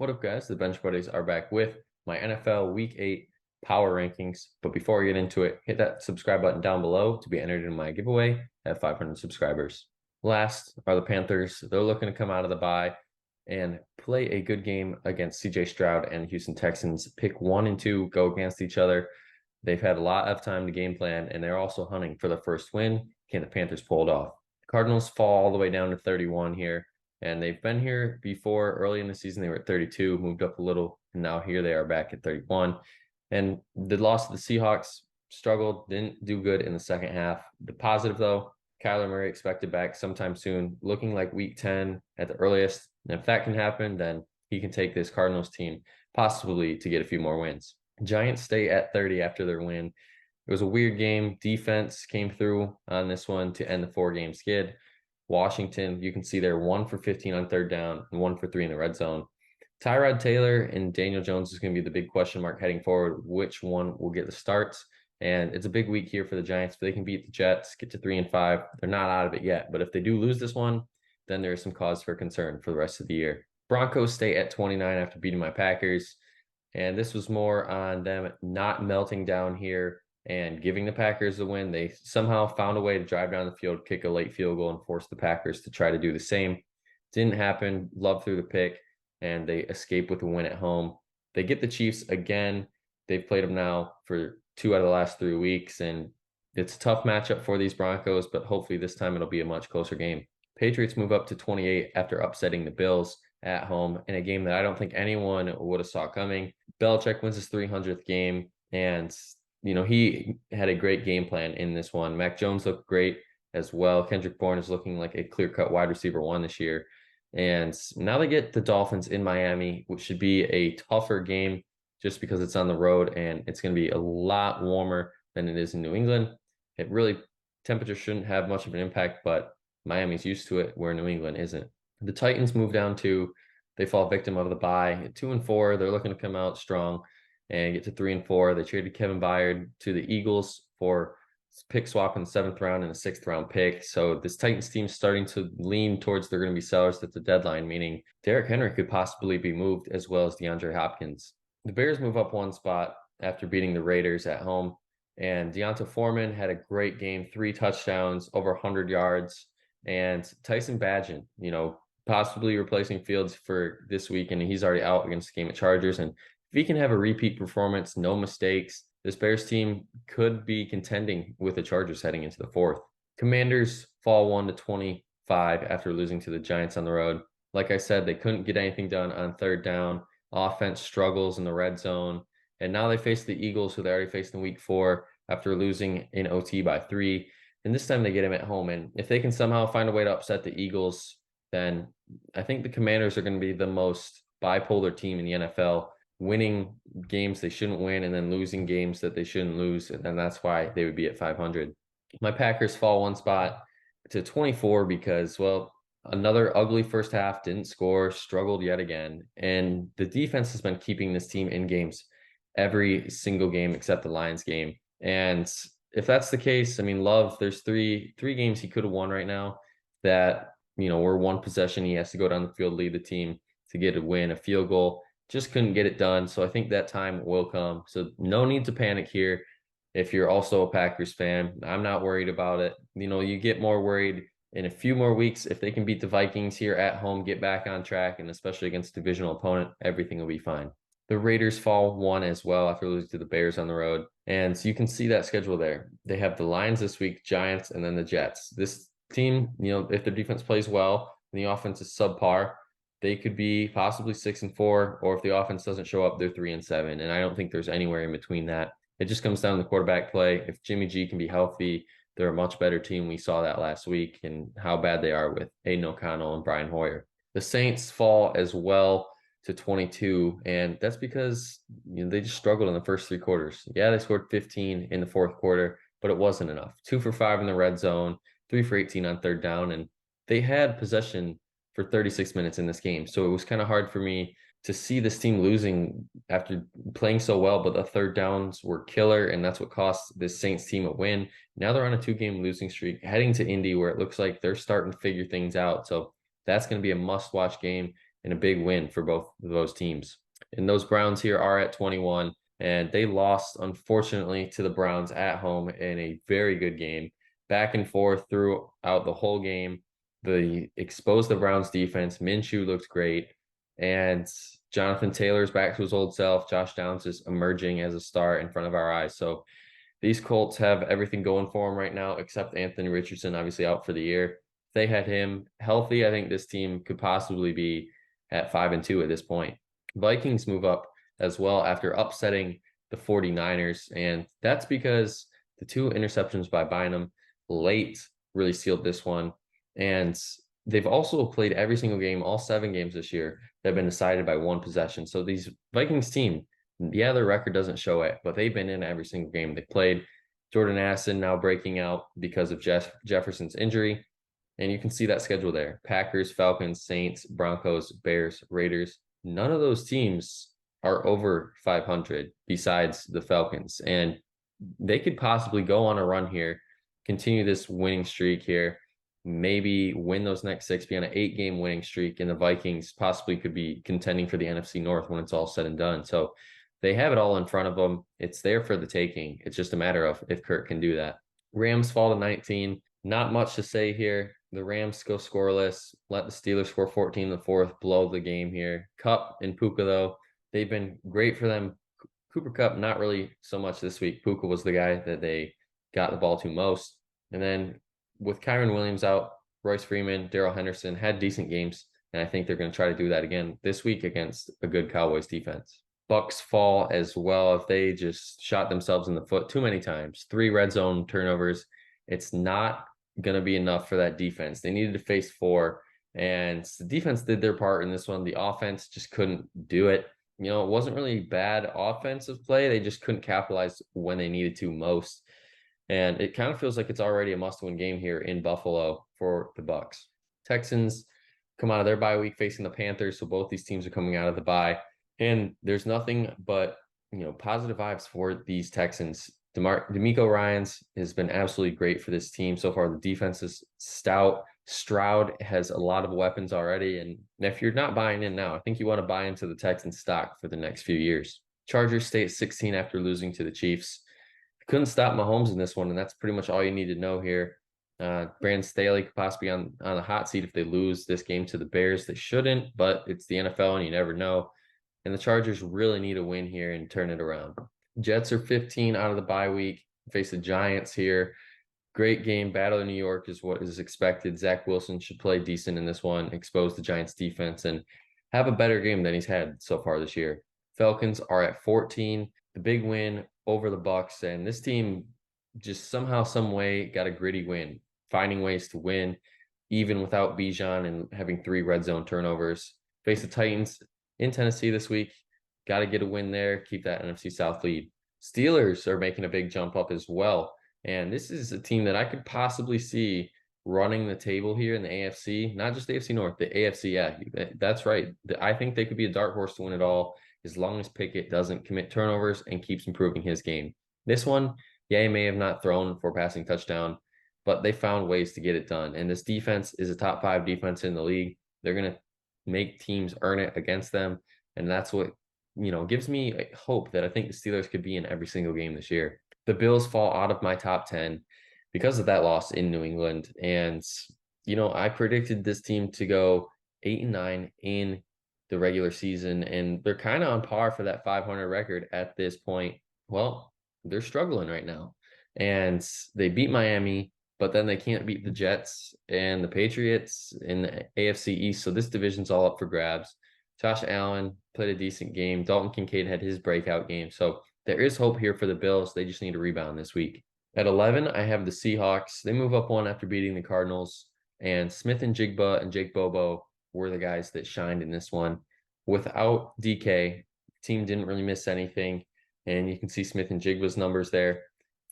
What up, guys? The Bench Buddies are back with my NFL Week 8 power rankings. But before we get into it, hit that subscribe button down below to be entered in my giveaway at 500 subscribers. Last are the Panthers. They're looking to come out of the bye and play a good game against CJ Stroud and Houston Texans. Pick 1 and 2, go against each other. They've had a lot of time to game plan, and they're also hunting for the first win. Can the Panthers pull it off? The Cardinals fall all the way down to 31 here. And they've been here before. Early in the season, they were at 32, moved up a little, and now here they are back at 31. And the loss to the Seahawks struggled, didn't do good in the second half. The positive, though, Kyler Murray expected back sometime soon, looking like week 10 at the earliest. And if that can happen, then he can take this Cardinals team possibly to get a few more wins. Giants stay at 30 after their win. It was a weird game. Defense came through on this one to end the 4-game skid. Washington, you can see they're 1 for 15 on third down and 1 for 3 in the red zone. Tyrod Taylor and Daniel Jones is going to be the big question mark heading forward. Which one will get the starts? And it's a big week here for the Giants. If they can beat the Jets, get to 3 and 5, they're not out of it yet. But if they do lose this one, then there's some cause for concern for the rest of the year. Broncos stay at 29 after beating my Packers. And this was more on them not melting down here and giving the Packers the win. They somehow found a way to drive down the field, kick a late field goal, and force the Packers to try to do the same. Didn't happen. Love through the pick, and they escape with a win at home. They get the Chiefs again. They've played them now for 2 out of the last 3 weeks, and it's a tough matchup for these Broncos, but hopefully this time it'll be a much closer game. Patriots move up to 28 after upsetting the Bills at home in a game that I don't think anyone would have saw coming. Belichick wins his 300th game, and he had a great game plan in this one. Mac Jones looked great as well. Kendrick Bourne is looking like a clear-cut wide receiver 1 this year. And now they get the Dolphins in Miami, which should be a tougher game just because it's on the road and it's going to be a lot warmer than it is in New England. Temperature shouldn't have much of an impact, but Miami's used to it where New England isn't. The Titans move down to, they fall victim of the bye. At 2 and 4, they're looking to come out strong and get to 3 and 4. They traded Kevin Byard to the Eagles for pick swap in the 7th round and a 6th round pick. So this Titans team is starting to lean towards they're going to be sellers at the deadline, meaning Derrick Henry could possibly be moved as well as DeAndre Hopkins. The Bears move up 1 spot after beating the Raiders at home. And Deonta Foreman had a great game, 3 touchdowns, over 100 yards. And Tyson Bagent, possibly replacing Fields for this week, and he's already out against the game at Chargers. And if he can have a repeat performance, no mistakes, this Bears team could be contending with the Chargers heading into the 4th. Commanders fall 1 to 25 after losing to the Giants on the road. Like I said, they couldn't get anything done on third down. Offense struggles in the red zone. And now they face the Eagles, who they already faced in week 4 after losing in OT by 3. And this time they get him at home. And if they can somehow find a way to upset the Eagles, then I think the Commanders are going to be the most bipolar team in the NFL, winning games they shouldn't win and then losing games that they shouldn't lose. And that's why they would be at 500. My Packers fall 1 spot to 24 because, another ugly first half, didn't score, struggled yet again. And the defense has been keeping this team in games every single game except the Lions game. And if that's the case, Love, there's three games he could have won right now that, were 1 possession. He has to go down the field, lead the team to get a win, a field goal. Just couldn't get it done. So I think that time will come. So no need to panic here. If you're also a Packers fan, I'm not worried about it. You get more worried in a few more weeks. If they can beat the Vikings here at home, get back on track, and especially against a divisional opponent, everything will be fine. The Raiders fall 1 as well after losing to the Bears on the road. And so you can see that schedule there. They have the Lions this week, Giants, and then the Jets. This team, if their defense plays well and the offense is subpar, they could be possibly 6 and 4, or if the offense doesn't show up, they're 3 and 7. And I don't think there's anywhere in between that. It just comes down to the quarterback play. If Jimmy G can be healthy, they're a much better team. We saw that last week and how bad they are with Aiden O'Connell and Brian Hoyer. The Saints fall as well to 22, and that's because they just struggled in the first 3 quarters. Yeah, they scored 15 in the 4th quarter, but it wasn't enough. 2 for 5 in the red zone, 3 for 18 on third down, and they had possession for 36 minutes in this game. So it was kind of hard for me to see this team losing after playing so well, but the third downs were killer, and that's what cost this Saints team a win. Now they're on a 2-game losing streak, heading to Indy, where it looks like they're starting to figure things out. So that's going to be a must-watch game. and a big win for both of those teams. And those Browns here are at 21, and they lost, unfortunately, to the Browns at home in a very good game, back and forth throughout the whole game. They exposed the Browns defense. Minshew looked great, and Jonathan Taylor's back to his old self. Josh Downs is emerging as a star in front of our eyes. So these Colts have everything going for them right now, except Anthony Richardson, obviously out for the year. If they had him healthy, I think this team could possibly be at 5-2 at this point. Vikings move up as well after upsetting the 49ers, and that's because the 2 interceptions by Bynum late really sealed this one. And they've also played every single game, all 7 games this year, that have been decided by 1 possession. So these Vikings team, yeah, their record doesn't show it, but they've been in every single game they played. Jordan Addison now breaking out because of Jefferson's injury. And you can see that schedule there. Packers, Falcons, Saints, Broncos, Bears, Raiders. None of those teams are over 500 besides the Falcons. And they could possibly go on a run here, continue this winning streak here, maybe win those next 6, be on an 8-game winning streak, and the Vikings possibly could be contending for the NFC North when it's all said and done. So they have it all in front of them. It's there for the taking. It's just a matter of if Kirk can do that. Rams fall to 19. Not much to say here. The Rams go scoreless, let the Steelers score 14 in the fourth, blow the game here. Kupp and Puka, though, they've been great for them. Cooper Kupp, not really so much this week. Puka was the guy that they got the ball to most. And then with Kyren Williams out, Royce Freeman, Darrell Henderson had decent games, and I think they're going to try to do that again this week against a good Cowboys defense. Bucks fall as well if they just shot themselves in the foot too many times. 3 red zone turnovers. It's not going to be enough for that defense. They needed to face 4, and the defense did their part in this one. The offense just couldn't do it. You know, it wasn't really bad offensive play. They just couldn't capitalize when they needed to most. And it kind of feels like it's already a must-win game here in Buffalo for the Bucks. Texans come out of their bye week facing the Panthers, so both these teams are coming out of the bye. And there's nothing but, positive vibes for these Texans. DeMeco Ryans has been absolutely great for this team so far. The defense is stout. Stroud has a lot of weapons already. And if you're not buying in now, I think you want to buy into the Texans stock for the next few years. Chargers stay at 16 after losing to the Chiefs. Couldn't stop Mahomes in this one, and that's pretty much all you need to know here. Brandon Staley could possibly be on the hot seat if they lose this game to the Bears. They shouldn't, but it's the NFL and you never know. And the Chargers really need a win here and turn it around. Jets are 15 out of the bye week, face the Giants here. Great game. Battle of New York is what is expected. Zach Wilson should play decent in this one, expose the Giants defense, and have a better game than he's had so far this year. Falcons are at 14. The big win over the Bucks, and this team just somehow, some way got a gritty win, finding ways to win, even without Bijan and having 3 red zone turnovers. Face the Titans in Tennessee this week. Got to get a win there, keep that NFC South lead. Steelers are making a big jump up as well. And this is a team that I could possibly see running the table here in the AFC, not just the AFC North, the AFC. Yeah, that's right. I think they could be a dark horse to win it all as long as Pickett doesn't commit turnovers and keeps improving his game. This one, yeah, he may have not thrown for a passing touchdown, but they found ways to get it done. And this defense is a top 5 defense in the league. They're going to make teams earn it against them. And that's what, gives me hope that I think the Steelers could be in every single game this year. The Bills fall out of my top 10 because of that loss in New England. And, I predicted this team to go 8-9 in the regular season, and they're kind of on par for that 500 record at this point. Well, they're struggling right now. And they beat Miami, but then they can't beat the Jets and the Patriots in the AFC East. So this division's all up for grabs. Josh Allen played a decent game. Dalton Kincaid had his breakout game. So there is hope here for the Bills. They just need to rebound this week. At 11, I have the Seahawks. They move up 1 after beating the Cardinals. And Smith-Njigba and Jake Bobo were the guys that shined in this one. Without DK, team didn't really miss anything. And you can see Smith-Njigba's numbers there.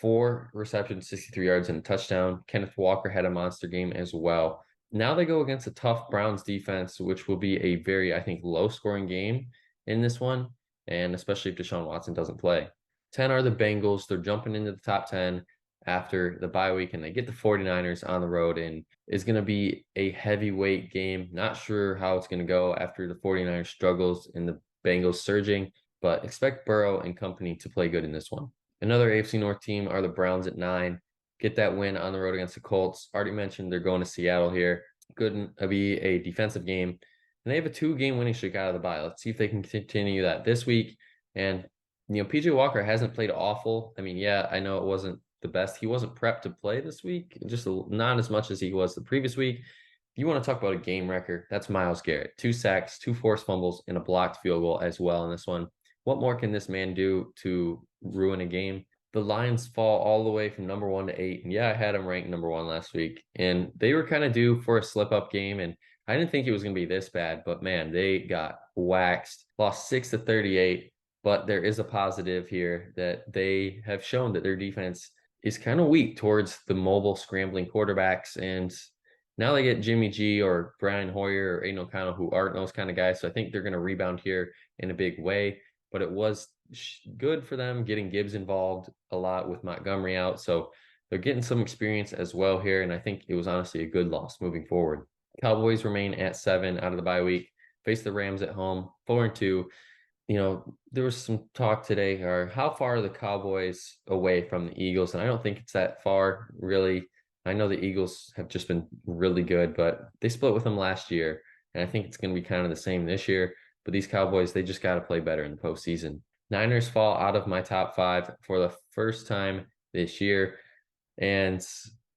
4 receptions, 63 yards, and a touchdown. Kenneth Walker had a monster game as well. Now they go against a tough Browns defense, which will be a very, I think, low-scoring game in this one, and especially if Deshaun Watson doesn't play. 10 are the Bengals. They're jumping into the top 10 after the bye week, and they get the 49ers on the road, and it's going to be a heavyweight game. Not sure how it's going to go after the 49ers struggles and the Bengals surging, but expect Burrow and company to play good in this one. Another AFC North team are the Browns at 9. Get that win on the road against the Colts. Already mentioned they're going to Seattle here. Could be a defensive game. And they have a 2-game winning streak out of the bye. Let's see if they can continue that this week. And, PJ Walker hasn't played awful. I mean, yeah, I know it wasn't the best. He wasn't prepped to play this week, just not as much as he was the previous week. If you want to talk about a game record, that's Myles Garrett. 2 sacks, 2 forced fumbles, and a blocked field goal as well in this one. What more can this man do to ruin a game? The Lions fall all the way from number 1 to 8. And yeah, I had them ranked number 1 last week. And they were kind of due for a slip-up game. And I didn't think it was going to be this bad. But, man, they got waxed. Lost 6-38. But there is a positive here that they have shown that their defense is kind of weak towards the mobile, scrambling quarterbacks. And now they get Jimmy G or Brian Hoyer or Aiden O'Connell, who aren't those kind of guys. So I think they're going to rebound here in a big way. But it was good for them getting Gibbs involved a lot with Montgomery out. So they're getting some experience as well here. And I think it was honestly a good loss moving forward. Cowboys remain at 7 out of the bye week. Face the Rams at home, 4-2. There was some talk today, or how far are the Cowboys away from the Eagles? And I don't think it's that far, really. I know the Eagles have just been really good, but they split with them last year. And I think it's going to be kind of the same this year. But these Cowboys, they just got to play better in the postseason. Niners fall out of my top 5 for the first time this year. And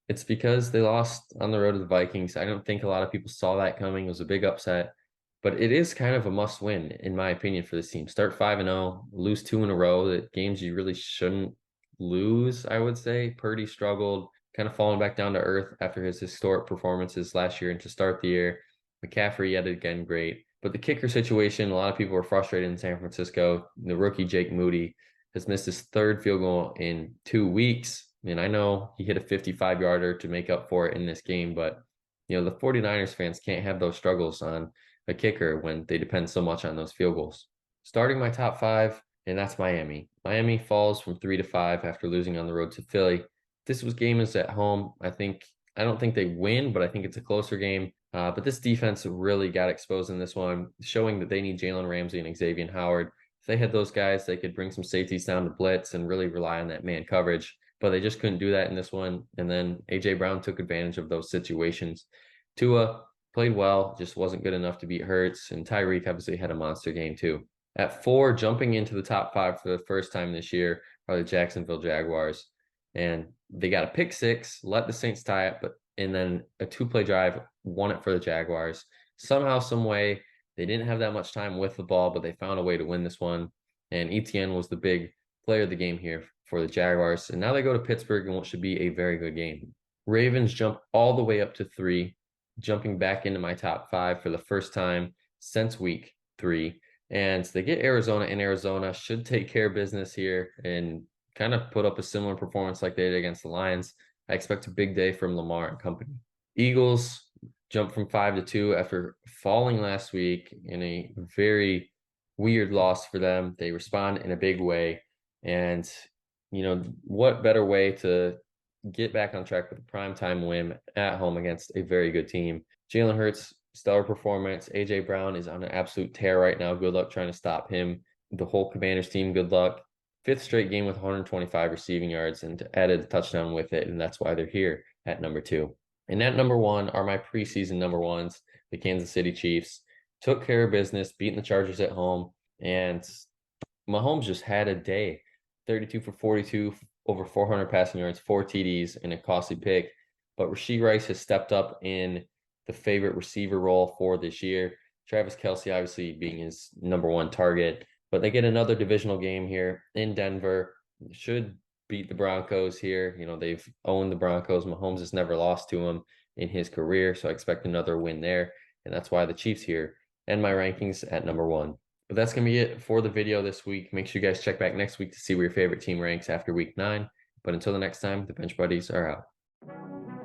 it's because they lost on the road to the Vikings. I don't think a lot of people saw that coming. It was a big upset. But it is kind of a must win, in my opinion, for this team. Start 5-0, lose 2 in a row. That games you really shouldn't lose, I would say. Purdy struggled, kind of falling back down to earth after his historic performances last year and to start the year. McCaffrey yet again great. But the kicker situation, a lot of people were frustrated in San Francisco. The rookie Jake Moody has missed his 3rd field goal in 2 weeks. And I know he hit a 55-yarder to make up for it in this game, but the 49ers fans can't have those struggles on a kicker when they depend so much on those field goals. Starting my top 5, and that's Miami. Miami falls from 3 to 5 after losing on the road to Philly. This game is at home. I don't think they win, but I think it's a closer game. But this defense really got exposed in this one, showing that they need Jalen Ramsey and Xavier Howard. If they had those guys, they could bring some safeties down to blitz and really rely on that man coverage. But they just couldn't do that in this one. And then A.J. Brown took advantage of those situations. Tua played well, just wasn't good enough to beat Hurts. And Tyreek obviously had a monster game too. At 4, jumping into the top 5 for the first time this year are the Jacksonville Jaguars. And they got a pick 6, let the Saints tie it, and then a 2-play drive won it for the Jaguars. Somehow, some way, they didn't have that much time with the ball, but they found a way to win this one. And Etienne was the big player of the game here for the Jaguars. And now they go to Pittsburgh in what should be a very good game. Ravens jump all the way up to 3, jumping back into my top 5 for the first time since week 3. And they get Arizona, and Arizona should take care of business here and kind of put up a similar performance like they did against the Lions. I expect a big day from Lamar and company. Eagles jump from 5 to 2 after falling last week in a very weird loss for them. They respond in a big way. And, what better way to get back on track with a primetime win at home against a very good team. Jalen Hurts, stellar performance. A.J. Brown is on an absolute tear right now. Good luck trying to stop him. The whole Commanders team, good luck. 5th straight game with 125 receiving yards and added a touchdown with it, and that's why they're here at number 2. And at number 1 are my preseason number 1s, the Kansas City Chiefs. Took care of business, beating the Chargers at home, and Mahomes just had a day. 32 for 42, over 400 passing yards, 4 TDs, and a costly pick. But Rashee Rice has stepped up in the favorite receiver role for this year. Travis Kelce obviously being his number 1 target. But they get another divisional game here in Denver. Should beat the Broncos here. They've owned the Broncos. Mahomes has never lost to them in his career, so I expect another win there. And that's why the Chiefs here and my rankings at number 1. But that's going to be it for the video this week. Make sure you guys check back next week to see where your favorite team ranks after week 9. But until the next time, the Bench Buddies are out.